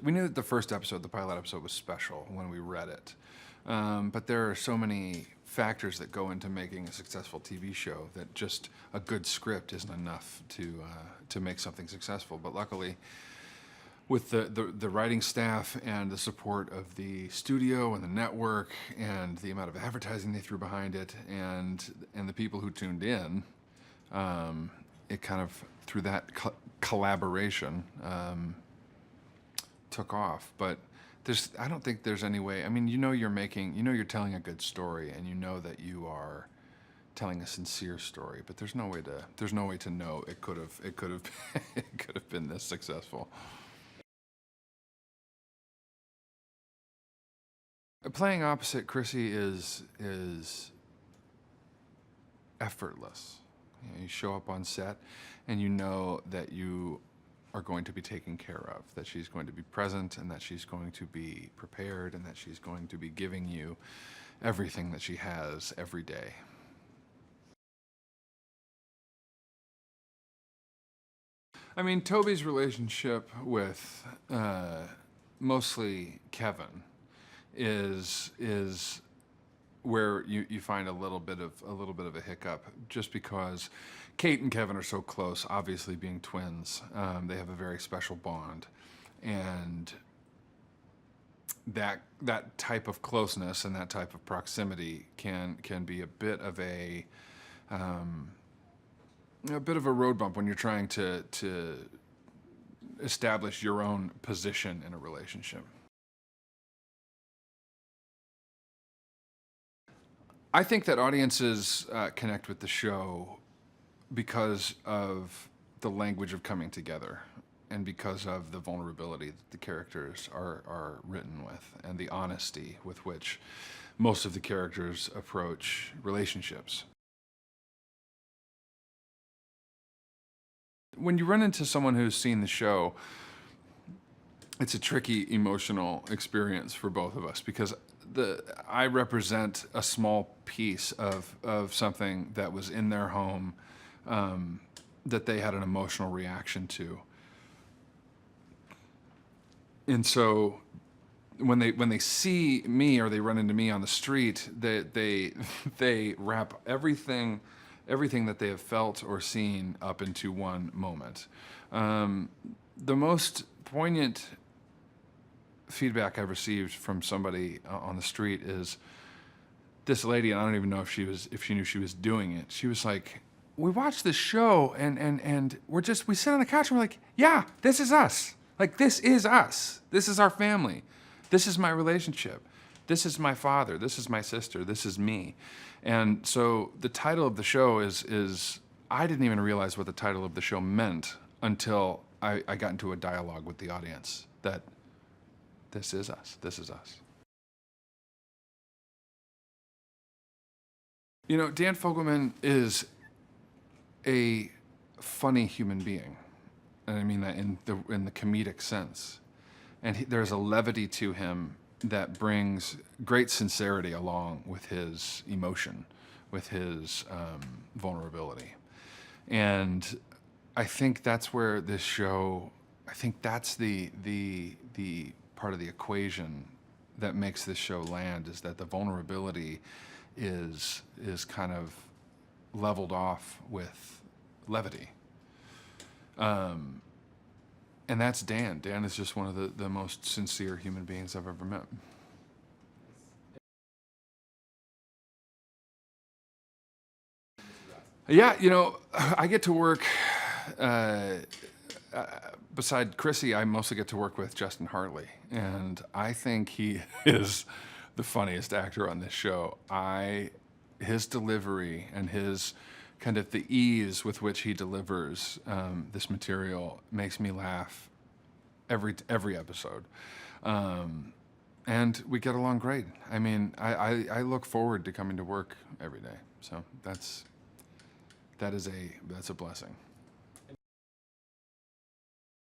that the first episode, the pilot episode, was special when we read it. But there are so many factors that go into making a successful TV show that just a good script isn't enough to make something successful. But luckily, with the writing staff and the support of the studio and the network and the amount of advertising they threw behind it and the people who tuned in, it kind of, through that collaboration, took off. But I don't think there's any way. I mean, you're telling a good story, and you know that you are telling a sincere story. But there's no way to know it could have it could have been this successful. Playing opposite Chrissy is effortless. You show up on set, and you know that you are going to be taken care of, that she's going to be present, and that she's going to be prepared, and that she's going to be giving you everything that she has every day. I mean, Toby's relationship with mostly Kevin is where you find a little bit of a hiccup, just because Kate and Kevin are so close, obviously being twins. They have a very special bond, and that type of closeness and that type of proximity can be a bit of a road bump when you're trying to establish your own position in a relationship. I think that audiences connect with the show because of the language of coming together, and because of the vulnerability that the characters are written with, and the honesty with which most of the characters approach relationships. When you run into someone who's seen the show, it's a tricky emotional experience for both of us, because I represent a small piece of something that was in their home, that they had an emotional reaction to. And so when they see me, or they run into me on the street, they wrap everything that they have felt or seen up into one moment. The most poignant feedback I've received from somebody on the street is this lady, and I don't even know if she knew she was doing it. She was like, "We watched this show, and we sit on the couch, and we're like, yeah, this is us. Like, this is us. This is our family. This is my relationship. This is my father. This is my sister. This is me." And so the title of the show is I didn't even realize what the title of the show meant until I got into a dialogue with the audience, that this is us. This is us. You know, Dan Fogelman is a funny human being, and I mean that in the comedic sense. And there's a levity to him that brings great sincerity along with his emotion, with his vulnerability. And I think that's where this show, I think that's the part of the equation that makes this show land, is that the vulnerability is kind of leveled off with levity. And that's Dan. Dan is just one of the most sincere human beings I've ever met. Yeah, you know, I get to work, beside Chrissy, I mostly get to work with Justin Hartley, and I think he is the funniest actor on this show. His delivery and his kind of the ease with which he delivers this material makes me laugh every episode. And we get along great. I mean, I look forward to coming to work every day. So that's a blessing.